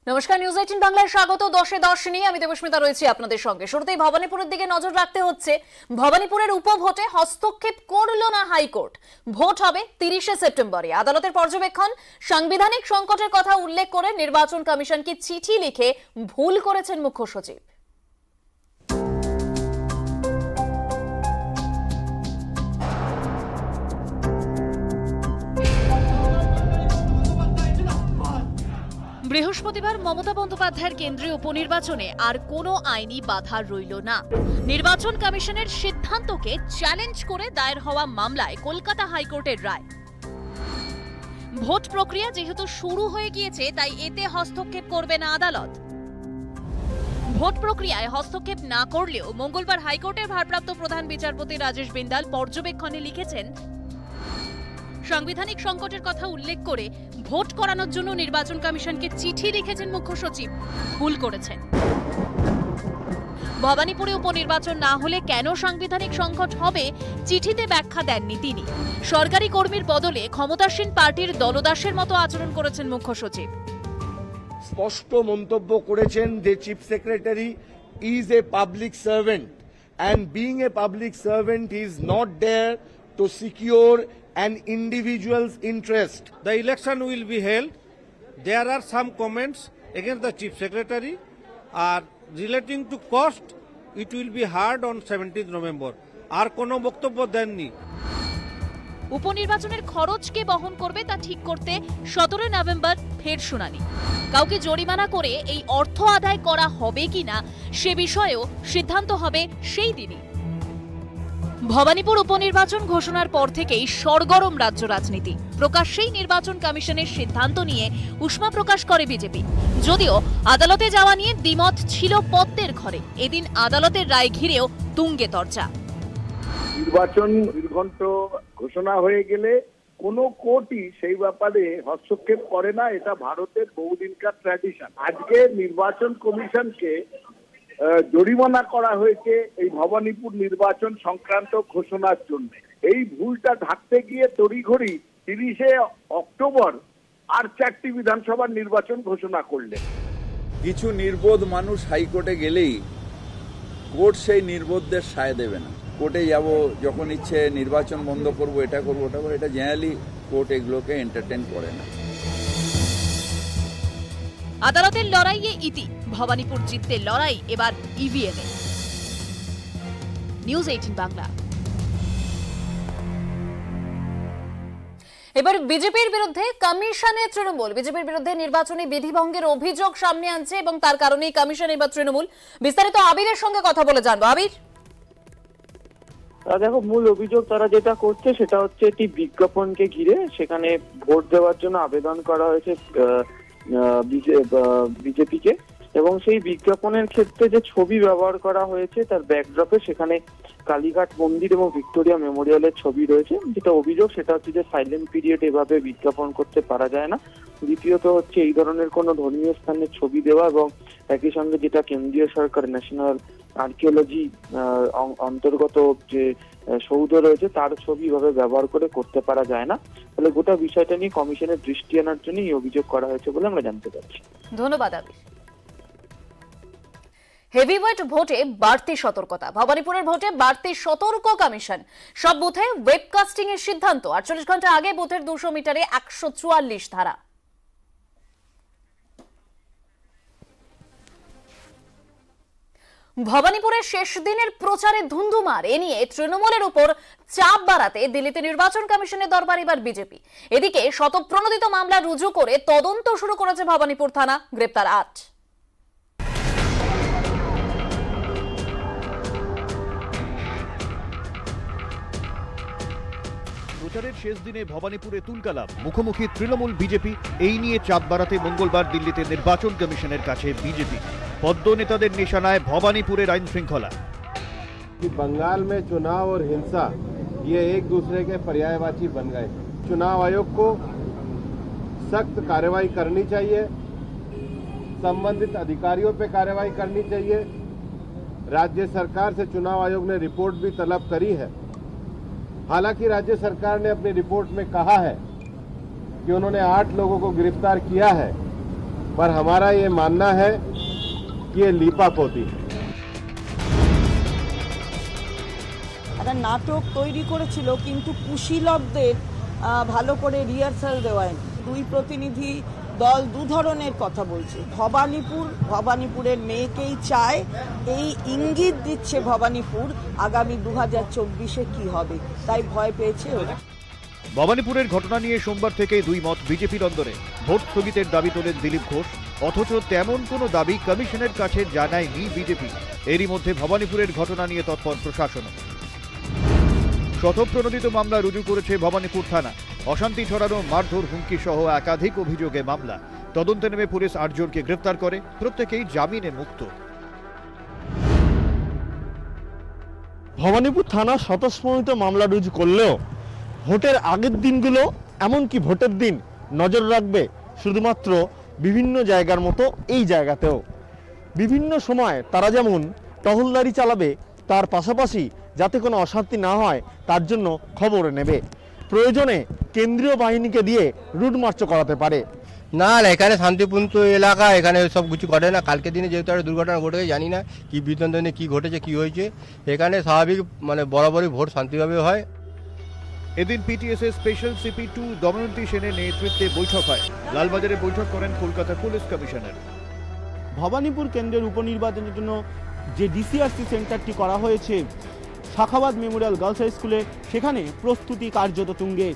নমস্কার, নিউজ 18 বাংলায় স্বাগত। 10-10 নিয়ে আমি দেবস্মিতা রয়েছি আপনাদের সঙ্গে। শুরুতেই ভবানীপুরের দিকে নজর রাখতে হচ্ছে। ভবানীপুরের উপভোটে হস্তক্ষেপ করল না হাইকোর্ট। ভোট হবে 30শে সেপ্টেম্বরে। আদালতের পর্যবেক্ষণ, সাংবিধানিক সংকটের কথা উল্লেখ করে নির্বাচন কমিশনকে চিঠি লিখে ভুল করেছেন মুখ্য সচিব। বৃহস্পতিবার মমতা বন্দ্যোপাধ্যায়ের কেন্দ্রীয় উপনির্বাচনে আর কোনো আইনি বাধা রইল না। নির্বাচন কমিশনের সিদ্ধান্তকে চ্যালেঞ্জ করে দায়ের হওয়া মামলায় কলকাতা হাইকোর্টের রায়। ভোট প্রক্রিয়া যেহেতু শুরু হয়ে গিয়েছে, তাই এতে হস্তক্ষেপ করবে না আদালত। ভোট প্রক্রিয়ায় হস্তক্ষেপ না করলেও মঙ্গলবার হাইকোর্টের ভারপ্রাপ্ত প্রধান বিচারপতি রাজেশ বিন্দাল পর্যবেক্ষণে লিখেছেন, সাংবিধানিক সংকটের কথা উল্লেখ করে ভোট করানোর জন্য নির্বাচন কমিশনকে চিঠি লিখেছেন মুখ্য সচিব, ভুল করেছেন। ভবানীপুরে উপনির্বাচন না হলে কেন সাংবিধানিক সংকট হবে, চিঠিতে ব্যাখ্যা দেননি তিনি। সরকারি কর্মীর বদলে ক্ষমতাসীন পার্টির দলদাসের মতো আচরণ করেছেন মুখ্য সচিব। স্পষ্ট মন্তব্য করেছেন যে chief secretary is a public servant and being a public servant is not there to secure an individual's interest. The election will be held. There are some comments against the Chief Secretary relating to cost. It will be heard on 17th November. আর কোনো বক্তব্য দেননি। উপনির্বাচনের খরচ কে বহন করবে তা ঠিক করতে 17 November ফের শুনানি। কাউকে জরিমানা করে এই অর্থ আদায় করা হবে কিনা সে বিষয়েও সিদ্ধান্ত হবে সেই দিনই। ভবানীপুর উপনির্বাচন ঘোষণার পর থেকেই সরগরম রাজ্য রাজনীতি। প্রকাশ্যেই নির্বাচন কমিশনের সিদ্ধান্ত নিয়ে উষ্মা প্রকাশ করে বিজেপি। যদিও আদালতে যাওয়া নিয়ে দ্বিমত ছিল পদ্মের ঘরে, এদিন আদালতের রায় ঘিরেও তুঙ্গে তর্জা। নির্বাচন নির্ঘণ্ট ঘোষণা হয়ে গেলে কোন কোর্টই সেই ব্যাপারে হস্তক্ষেপ করে না, এটা ভারতের বহুদিনকার ট্র্যাডিশন। আজকে নির্বাচন কমিশনকে জরিমানা করা হয়েছে এই ভবানীপুর নির্বাচন সংক্রান্ত ঘোষণার জন্য। এই ভুলটা ঢাকতে গিয়ে তড়িঘড়ি 30শে অক্টোবর আর 4টি বিধানসভার নির্বাচন ঘোষণা করলেন। কিছু নির্বোধ মানুষ হাইকোর্টে গেলেই কোর্ট সেই নির্বোধদের সায় দেবে না। কোর্টে যাব, যখন ইচ্ছে নির্বাচন বন্ধ করব, এটা করবো ওটা করবো, এটা জেনারেলি কোর্ট এগুলোকে এন্টারটেন করে না। আদালতের লড়াইয়ে ইতি, ভবানীপুর জিততে লড়াই এবার ইভিএমে। নিউজ 18 বাংলা। এবার বিজেপির বিরুদ্ধে কমিশনে তৃণমূল। বিজেপির বিরুদ্ধে নির্বাচনী বিধিভঙ্গের অভিযোগ সামনে আনছে এবং তার কারণেই কমিশনে এবার তৃণমূল। বিস্তারিত আবিরের সঙ্গে কথা বলে জানবো। আবির, দেখো, মূল অভিযোগ তারা যেটা করছে সেটা হচ্ছে একটি বিজ্ঞাপনকে ঘিরে সেখানে ভোট দেওয়ার জন্য আবেদন করা হয়েছে বিজেপিকে, এবং সেই বিজ্ঞাপনের ক্ষেত্রে যে ছবি ব্যবহার করা হয়েছে তার ব্যাকড্রপে সেখানে কালীঘাট মন্দির এবং ভিক্টোরিয়া মেমোরিয়ালের ছবি রয়েছে। যেটা অভিযোগ সেটা হচ্ছে যে সাইলেন্ট পিরিয়ড এভাবে বিজ্ঞাপন করতে পারা যায় না। দ্বিতীয়ত হচ্ছে এই ধরনের কোনো ধর্মীয় স্থানের ছবি দেওয়া, এবং একই সঙ্গে যেটা কেন্দ্রীয় সরকার ন্যাশনাল আর্কিওলজি অন্তর্গত যে সৌধ রয়েছে তার ছবি ভাবে ব্যবহার করে করতে পারা যায় না। ফলে গোটা বিষয়টা নিয়ে কমিশনের দৃষ্টি আনার জন্য এই অভিযোগ করা হয়েছে বলে আমরা জানতে পারছি। ধন্যবাদ আবির। হেভিওয়েট ভোটে বাড়তি সতর্কতা। ভবানীপুরের ভোটে বাড়তি সতর্ক কমিশন। সব বুথে ওয়েবকাস্টিং এর সিদ্ধান্ত। 48 ঘন্টা আগে বুথের 200 মিটারে 144 ধারা। ভবানীপুরের শেষ দিনের প্রচারে ধুন্ধুমার। এ নিয়ে তৃণমূলের উপর চাপ বাড়াতে দিল্লিতে নির্বাচন কমিশনের দরবার এবার বিজেপি। এদিকে শতপ্রণোদিত মামলা রুজু করে তদন্ত শুরু করেছে ভবানীপুর থানা, গ্রেপ্তার 8। প্রচারের শেষ দিনে ভবানীপুরে তুলকালাম, মুখোমুখি তৃণমূল বিজেপি। এই নিয়ে চাপ বাড়াতে মঙ্গলবার দিল্লিতে নির্বাচন কমিশনের কাছে বিজেপি। পদ্ম নেতাদের নিশানায় ভবানীপুরের আইন শৃঙ্খলা। बंगाल में चुनाव और हिंसा ये एक दूसरे के पर्यायवाची बन गए। चुनाव आयोग को सख्त कार्रवाई करनी चाहिए, संबंधित अधिकारियों पे कार्रवाई करनी चाहिए। राज्य सरकार से चुनाव आयोग ने रिपोर्ट भी तलब करी है। हालांकि राज्य सरकार ने अपनी रिपोर्ट में कहा है कि उन्होंने 8 लोगों को गिरफ्तार किया है, पर हमारा ये मानना है कि ये लीपापोती है। একটা নাটক তৈরি করেছিল, কিন্তু কুশীলবদের ভালো করে রিহার্সাল দেওয়ায় দুই প্রতিনিধি দল দু ধরনের কথা বলছে। ভবানীপুরের মেয়েকেই চায়, এই ইঙ্গিত দিচ্ছে ভবানীপুর আগামী 2024-এ কি হবে, তাই ভয় পেয়েছে ওরা। ভবানীপুরের ঘটনা নিয়ে সোমবার থেকে দুই মত বিজেপির অন্দরে। ভোট স্থগিতের দাবি তোলেন দিলীপ ঘোষ, অথচ তেমন কোনো দাবি কমিশনের কাছে জানায়নি বিজেপি। এরই মধ্যে ভবানীপুরের ঘটনা নিয়ে তৎপর প্রশাসন। শতপ্রণোদিত মামলা রুজু করেছে ভবানীপুর থানা। অশান্তি ছড়ানো, মারধর, হুমকি সহ একাধিক অভিযোগে মামলা। তদন্তে নেমে পুলিশ 8 জনকে গ্রেফতার করে, প্রত্যেকেই জামিনে মুক্ত। ভবানীপুর থানা স্বতঃস্ফূর্ত মামলা রুজু করলেও ভোটের আগের দিনগুলো, এমনকি ভোটের দিন নজর রাখবে শুধুমাত্র বিভিন্ন জায়গার মতো এই জায়গাতেও। বিভিন্ন সময় তারা যেমন টহলদারি চালাবে, তার পাশাপাশি যাতে কোনো অশান্তি না হয় তার জন্য খবর নেবে। প্রয়োজনে কেন্দ্রীয় বাহিনীকে দিয়ে রুট মার্চ করাতে পারে। না না, এখানে শান্তিপূর্ণ এলাকা, এখানে সব কিছু ঘটে না। কালকে দিনে যেহেতু একটা দুর্ঘটনা ঘটে জানি না কি বিদ্যন্তনে কি ঘটেছে, কি হয়েছে। এখানে স্বাভাবিক বরাবরই ভোট শান্তিভাবে হয়। এদিন পিটিএসএ স্পেশাল সিপি 2 দময়ন্তী সেনের নেতৃত্বে বৈঠক হয়। লালবাজারে বৈঠক করেন কলকাতা পুলিশ কমিশনার। ভবানীপুর কেন্দ্রের উপনির্বাচনের জন্য যে ডিসিআরসি সেন্টারটি করা হয়েছে শাখাবাদ মেমোরিয়াল গার্লস হাই স্কুলে, সেখানে প্রস্তুতি কার্যত তুঙ্গে।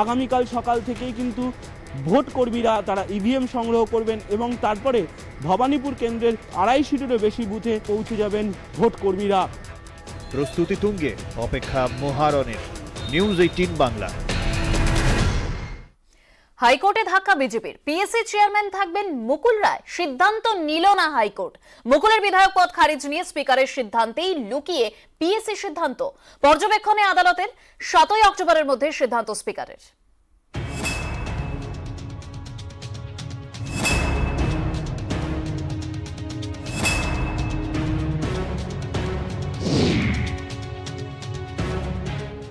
আগামীকাল সকাল থেকেই কিন্তু ভোট কর্মীরা তারা ইভিএম সংগ্রহ করবেন এবং তারপরে ভবানীপুর কেন্দ্রের 250-টিরও বেশি বুথে পৌঁছে যাবেন ভোট কর্মীরা। প্রস্তুতি তুঙ্গে, অপেক্ষা মহারণের। নিউজ 18 বাংলা। হাইকোর্টে ধাক্কা বিজেপির। পিএসসি চেয়ারম্যান থাকবেন মুকুল রায়, সিদ্ধান্ত নিল না হাইকোর্ট। মুকুলের বিধায়ক পদ খারিজ নিয়ে স্পিকারের সিদ্ধান্তেই লুকিয়ে পিএসসি সিদ্ধান্ত। পর্যবেক্ষণে আদালতের। 7ই অক্টোবরের মধ্যে সিদ্ধান্ত স্পিকারের।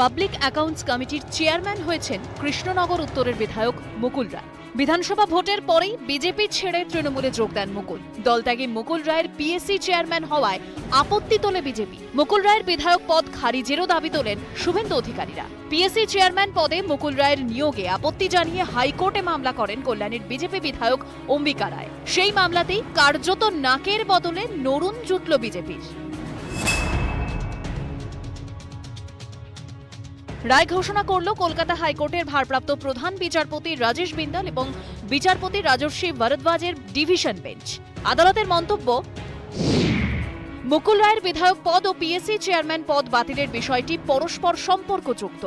পাবলিক অ্যাকাউন্টস কমিটির চেয়ারম্যান হয়েছেন কৃষ্ণনগর উত্তরের বিধায়ক মুকুল রায়। বিধানসভা ভোটের পরেই বিজেপি ছেড়ে তৃণমূলে যোগ দেন মুকুল। দলত্যাগী মুকুল রায়ের পিএসসি চেয়ারম্যান হওয়ায় আপত্তি তোলে বিজেপি। মুকুল রায়ের বিধায়ক পদ খারিজেরও দাবি তোলেন শুভেন্দু অধিকারীরা। পিএসসি চেয়ারম্যান পদে মুকুল রায়ের নিয়োগে আপত্তি জানিয়ে হাইকোর্টে মামলা করেন কল্যাণীর বিজেপি বিধায়ক অম্বিকা রায়। সেই মামলাতেই কার্যত নাকের বদলে নড়ুন জুটল বিজেপির। রায় ঘোষণা করল কলকাতা হাইকোর্টের ভারপ্রাপ্ত প্রধান বিচারপতি রাজেশ বিন্দাল এবং বিচারপতি রাজর্ষি ভরদ্বাজের ডিভিশন বেঞ্চ। আদালতের মন্তব্য, মুকুল রায়ের বিধায়ক পদ ও পিএসসি চেয়ারম্যান পদ বাতিলের বিষয়টি পরস্পর সম্পর্কযুক্ত।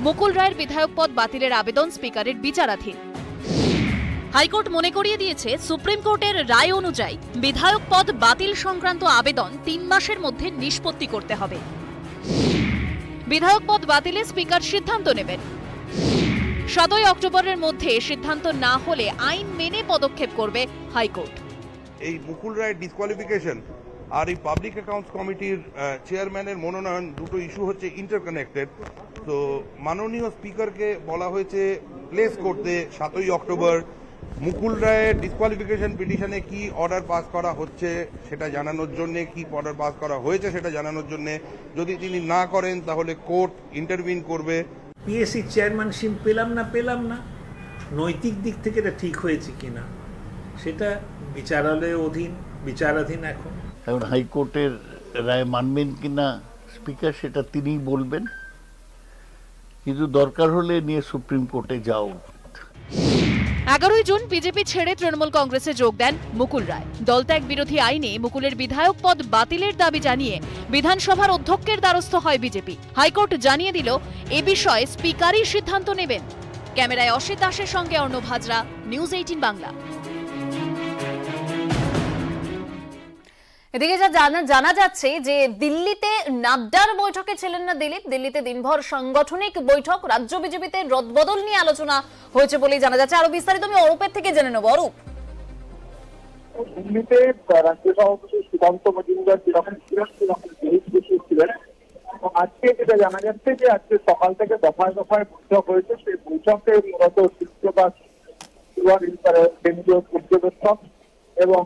মুকুল রায়ের বিধায়ক পদ বাতিলের আবেদন স্পিকারের বিচারাধীন। হাইকোর্ট মনে করিয়ে দিয়েছে, সুপ্রিম কোর্টের রায় অনুযায়ী বিধায়ক পদ বাতিল সংক্রান্ত আবেদন 3 মাসের মধ্যে নিষ্পত্তি করতে হবে। বিধায়ক পদ বাতিলে স্পিকার সিদ্ধান্ত নেবেন। 7ই অক্টোবরের মধ্যে সিদ্ধান্ত না হলে আইন মেনে পদক্ষেপ করবে হাইকোর্ট। এই মুকুল রায়ের ডিসকোয়ালিফিকেশন আর এই পাবলিক অ্যাকাউন্টস কমিটির চেয়ারম্যানের মনোনয়ন, দুটো ইস্যু হচ্ছে ইন্টারকানেক্টেড। তো মাননীয় স্পিকারকে বলা হয়েছে প্লেস করতে 7ই অক্টোবর। মুকুল রায়ের ডিসকোয়ালিফিকেশন পিটিশনে কি অর্ডার পাস করা হচ্ছে সেটা জানানোর জন্য, কি অর্ডার পাস করা হয়েছে সেটা জানানোর জন্য। যদি তিনি না করেন তাহলে কোর্ট ইন্টারভিন করবে। পিএসসি চেয়ারম্যানশিপ পেলাম না, নৈতিক দিক থেকে এটা ঠিক হয়েছে কিনা সেটা বিচারাধীন এখন হাইকোর্টের রায় মানবেন কিনা স্পিকার সেটা তিনিই বলবেন, কিন্তু দরকার হলে নিয়ে সুপ্রিম কোর্টে যাও। 11ই জুন বিজেপি ছেড়ে তৃণমূল কংগ্রেসে যোগ দেন মুকুল রায়। দলত্যাগ বিরোধী আইনে মুকুলের বিধায়ক পদ বাতিলের দাবি জানিয়ে বিধানসভার অধ্যক্ষের দ্বারস্থ হয় বিজেপি। হাইকোর্ট জানিয়ে দিল, এ বিষয়ে স্পিকারই সিদ্ধান্ত নেবেন। ক্যামেরায় অসিত দাসের সঙ্গে অর্ণব হাজরা, নিউজ 18 বাংলা। এদিকে যা জানা যাচ্ছে যে দিল্লিতে নাড্ডার বৈঠকে ছিলেন না দিলীপ। দিল্লিতে দিনভর সাংগঠনিক বৈঠক, রাজ্য বিজেপিতে রদবদল নিয়ে আলোচনা হয়েছে বলেই জানা যাচ্ছে। আরো বিস্তারিত আমি অরূপের থেকে জেনে নেব। অরূপ, দিল্লিতে রাজ্য সভাপতি সুকান্ত মজুমদার যেরকম ছিলেন সেরকম দিলীপ ছিলেন। আজকে যেটা জানা যাচ্ছে যে আজকে সকাল থেকে দফায় দফায় বৈঠক হয়েছে। সেই বৈঠকে মূলত সূত্রপাত কেন্দ্রীয় পর্যবেক্ষক এবং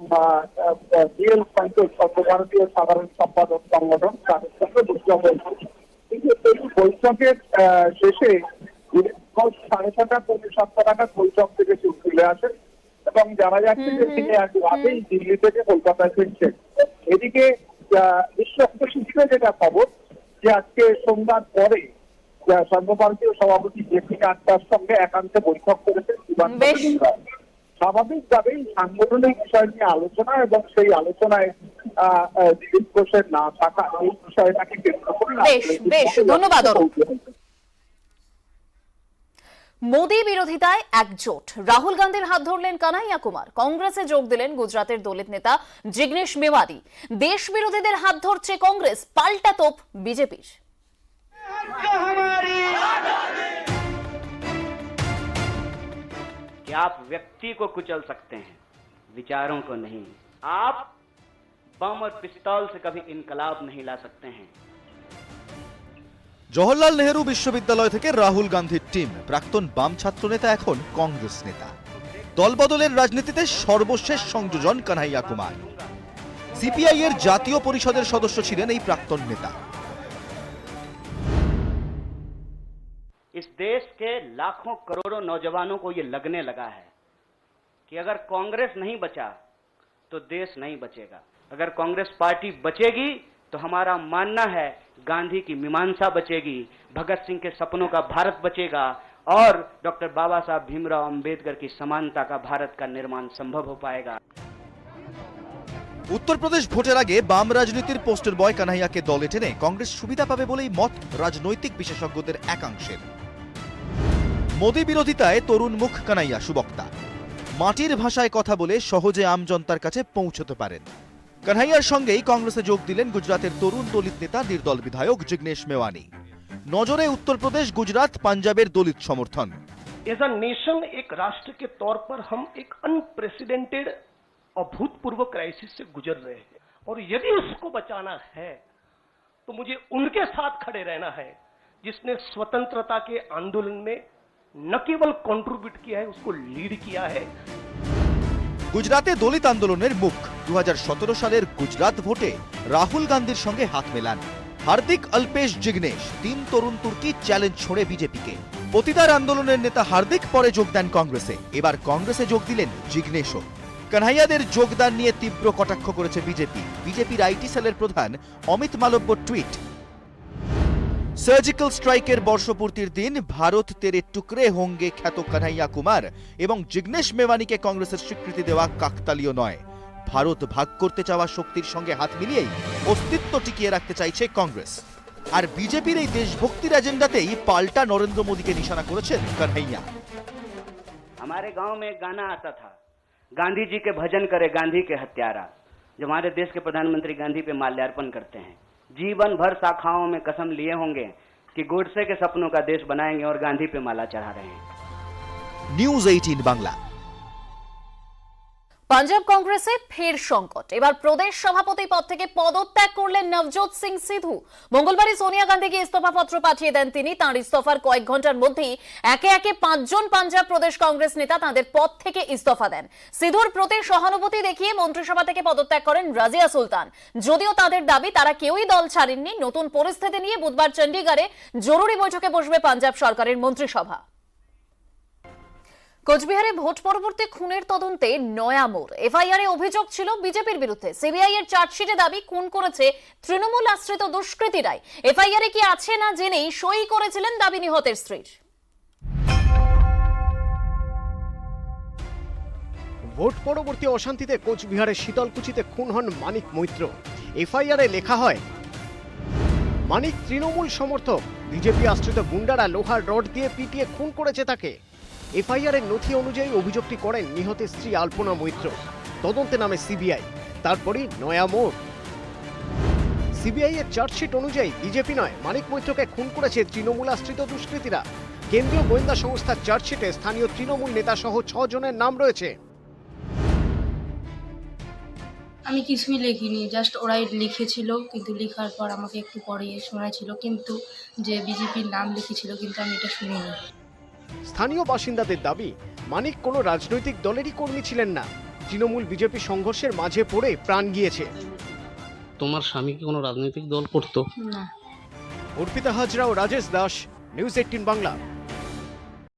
বিএল পঞ্চায়েত সর্বভারতীয় সাধারণ সম্পাদক সংগঠন তাদের সঙ্গে বৈঠক হয়েছে। কিন্তু এই বৈঠকের শেষে 7:30 টাকার বৈঠক থেকে চলে আসেন এবং জানা যাচ্ছে যে তিনি আজ রাতেই দিল্লি থেকে কলকাতায় ফিরছেন। এদিকে বিশ্বস্ত সূত্রে যেটা খবর যে আজকে সন্ধ্যার পরে সর্বভারতীয় সভাপতি জেপি নাড্ডার সঙ্গে একান্তে বৈঠক করেছেন স্বাভাবিকভাবেই সাংগঠনিক বিষয় নিয়ে আলোচনা এবং সেই আলোচনায় দিলীপ ঘোষের না থাকা এই বিষয়টাকে কেন্দ্র করে। বেশ ধন্যবাদ। মোদী বিরোধিতায় একজোট, রাহুল গান্ধীর হাত ধরলেন কানাইয়া কুমার, কংগ্রেসে যোগ দিলেন গুজরাতের দলিত নেতা জিগ্নেশ মেওয়ানি। দেশ বিরোধীদের হাত ধরছে কংগ্রেস, পাল্টা তোপ বিজেপির। कि आप व्यक्ति को कुचल सकते हैं, विचारों को नहीं। आप बम और पिस्तौल से कभी इनकलाब नहीं ला सकते हैं। জওহরলাল নেহেরু বিশ্ববিদ্যালয় থেকে রাহুল গান্ধীর টিম, প্রাক্তন বাম ছাত্র নেতা এখন কংগ্রেস নেতা। দলবদলের রাজনীতিতে সর্বশেষ সংযোজন কানাইয়া কুমার। সিপিআই এর জাতীয় পরিষদের সদস্য ছিলেন এই প্রাক্তন নেতা। इस देश के लाखों करोड़ों नौजवानों को ये लगने लगा है कि अगर कांग्रेस नहीं बचा तो देश नहीं बचेगा। अगर कांग्रेस पार्टी बचेगी तो हमारा मानना है गांधी की मीमांसा बचेगी, भगत सिंह के सपनों का भारत बचेगा और डॉक्टर बाबा साहब भीमराव अंबेडकर की समानता का भारत का निर्माण संभव हो पाएगा। উত্তরপ্রদেশ ভোটের আগে বাম রাজনীতির পোস্টার বয় কানাইয়াকে দলে টেনে কংগ্রেস সুবিধা পাবে বলেই মত রাজনৈতিক বিশেষজ্ঞদের একাংশের। মোদী বিরোধিতায় তরুণ মুখ কানাইয়া সুবক্তা, মাটির ভাষায় কথা বলে সহজে আমজনতার কাছে পৌঁছতে পারেন। কানাইয়ার সঙ্গেই কংগ্রেসে যোগ দিলেন গুজরাতের তরুণ দলিত নেতা নির্দল বিধায়ক জিগ্নেশ মেওয়ানি। নজরে উত্তরপ্রদেশ, গুজরাত, পাঞ্জাবের দলিত সমর্থন। एज अ नेशन, एक राष्ट्र के तौर पर हम एक अनप्रेसिडेंटेड अभूतपूर्व क्राइसिस से गुजर रहे हैं और यदि उसको बचाना है तो मुझे उनके साथ खड़े रहना है जिसने स्वतंत्रता के आंदोलन में न केवल कंट्रीब्यूट किया है, उसको लीड किया है। গুজরাতে দলিত আন্দোলনের মুখ 2017 সালের গুজরাত ভোটে রাহুল গান্ধীর সঙ্গে হাত মেলান হার্দিক অল্পেশ জিগ্নেশ। 3 তরুণ তুর্কি চ্যালেঞ্জ ছড়ে বিজেপিকে। পতিতার আন্দোলনের নেতা হার্দিক পরে যোগ দেন কংগ্রেসে, এবার কংগ্রেসে যোগ দিলেন জিগ্নেশও। কানহাইয়াদের যোগদান নিয়ে তীব্র কটাক্ষ করেছে বিজেপি। বিজেপির আইটি সেলের প্রধান অমিত মালব্য টুইট, সার্জিক্যাল স্ট্রাইকের বর্ষপূর্তির দিন ভারত তেরে টুকরে হোঙ্গে খ্যাত কানহাইয়া কুমার এবং জিগ্নেশ মেওয়ানিকে কংগ্রেসের স্বীকৃতি দেওয়া কাকতালীয় নয়। ভারত ভাগ করতে চাওয়া শক্তির সঙ্গে হাত মিলিয়েই অস্তিত্ব টিকিয়ে রাখতে চাইছে কংগ্রেস। আর বিজেপির এই দেশভক্তির এজেন্ডাতেই পাল্টা নরেন্দ্র মোদীকে নিশানা করেছেন কানহাইয়া। हमारे गांव में एक गाना आता था, गांधी जी के भजन करे गांधी के हत्यारा। जब हमारे देश के प्रधानमंत्री गांधी पे माल्यार्पण करते हैं, जीवन भर शाखाओं में कसम लिए होंगे कि गोडसे के सपनों का देश बनाएंगे और गांधी पे माला चढ़ा रहे हैं। নিউজ 18 বাংলা। পাঞ্জাব কংগ্রেসে ফের সংকট, এবার প্রদেশ সভাপতি পদ থেকে পদত্যাগ করলেন নবজোৎ সিং সিধু। মঙ্গলবারই সোনিয়া গান্ধীকে ইস্তফাপত্র পাঠিয়ে দেন তিনি। তাঁর ইস্তফার কয়েক ঘন্টার মধ্যেই একে একে 5 জন পাঞ্জাব প্রদেশ কংগ্রেস নেতা তাঁদের পদ থেকে ইস্তফা দেন। সিধুর প্রতি সহানুভূতি দেখিয়ে মন্ত্রিসভা থেকে পদত্যাগ করেন রাজিয়া সুলতান। যদিও তাদের দাবি তারা কেউই দল ছাড়েননি। নতুন পরিস্থিতি নিয়ে বুধবার চণ্ডীগড়ে জরুরি বৈঠকে বসবে পাঞ্জাব সরকারের মন্ত্রিসভা। কোচবিহারে ভোট পরবর্তী খুনের তদন্তে নয়া মোড়। এফআইআরে অভিযোগ ছিল বিজেপির বিরুদ্ধে। সিবিআই এর চার্জশিটে দাবি খুন করেছে তৃণমূল আশ্রিত দুষ্কৃতীরাই। এফআইআরে কি আছে না জেনেই সই করেছিলেন দাবি নিহতের স্ত্রীর। ভোট পরবর্তী অশান্তিতে কোচবিহারের শীতলকুচিতে খুন হন মানিক মৈত্র। এফআইআরে লেখা হয়, মানিক তৃণমূল সমর্থক, বিজেপি আশ্রিত গুন্ডারা লোহার রড দিয়ে পিটিয়ে খুন করেছে তাকে। এফআইআরের নথি অনুযায়ী অভিযোগটি করেন নিহতের স্ত্রী আলপনা মৈত্র। তদন্তে নামে সিবিআই, তারপরই নয়া মোড়। সিবিআই এর চার্জশিট অনুযায়ী বিজেপি নয়, মানিক মৈত্রকে খুন করেছে তৃণমূল আশ্রিত দুষ্কৃতীরা। কেন্দ্রীয় গোয়েন্দা সংস্থার চার্জশিটে স্থানীয় তৃণমূল নেতা সহ 6 জনের নাম রয়েছে। আমি কিছুই লিখিনি, জাস্ট ওরাই লিখেছিল, কিন্তু লেখার পর আমাকে একটু পরে শোনাছিল কিন্তু যে বিজেপির নাম লিখেছিল, কিন্তু আমি এটা শুনিনি। স্থানীয় বাসিন্দাদের দাবি, মানিক কোনো রাজনৈতিক দলেরই কর্মী ছিলেন না। তৃণমূল বিজেপি সংঘর্ষের মাঝে পড়ে প্রাণ গিয়েছে। তোমার স্বামী কি কোনো রাজনৈতিক দল করতো? না। অর্পিতা হাজরা ও রাজেশ দাস, নিউজ 18 বাংলা।